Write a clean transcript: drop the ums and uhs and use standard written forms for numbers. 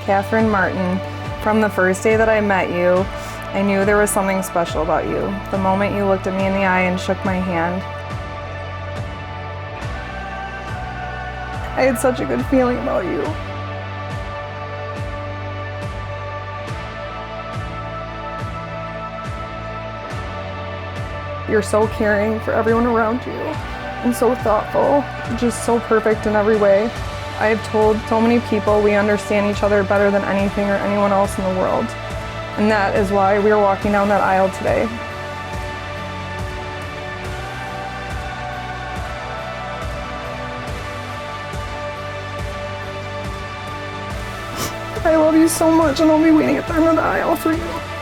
Catherine Martin. From the first day that I met you, I knew there was something special about you. The moment you looked at me in the eye and shook my hand, I had such a good feeling about you. You're so caring for everyone around you and so thoughtful, just so perfect in every way. I have told so many people we understand each other better than anything or anyone else in the world. And that is why we are walking down that aisle today. I love you so much, and I'll be waiting at the end of the aisle for you.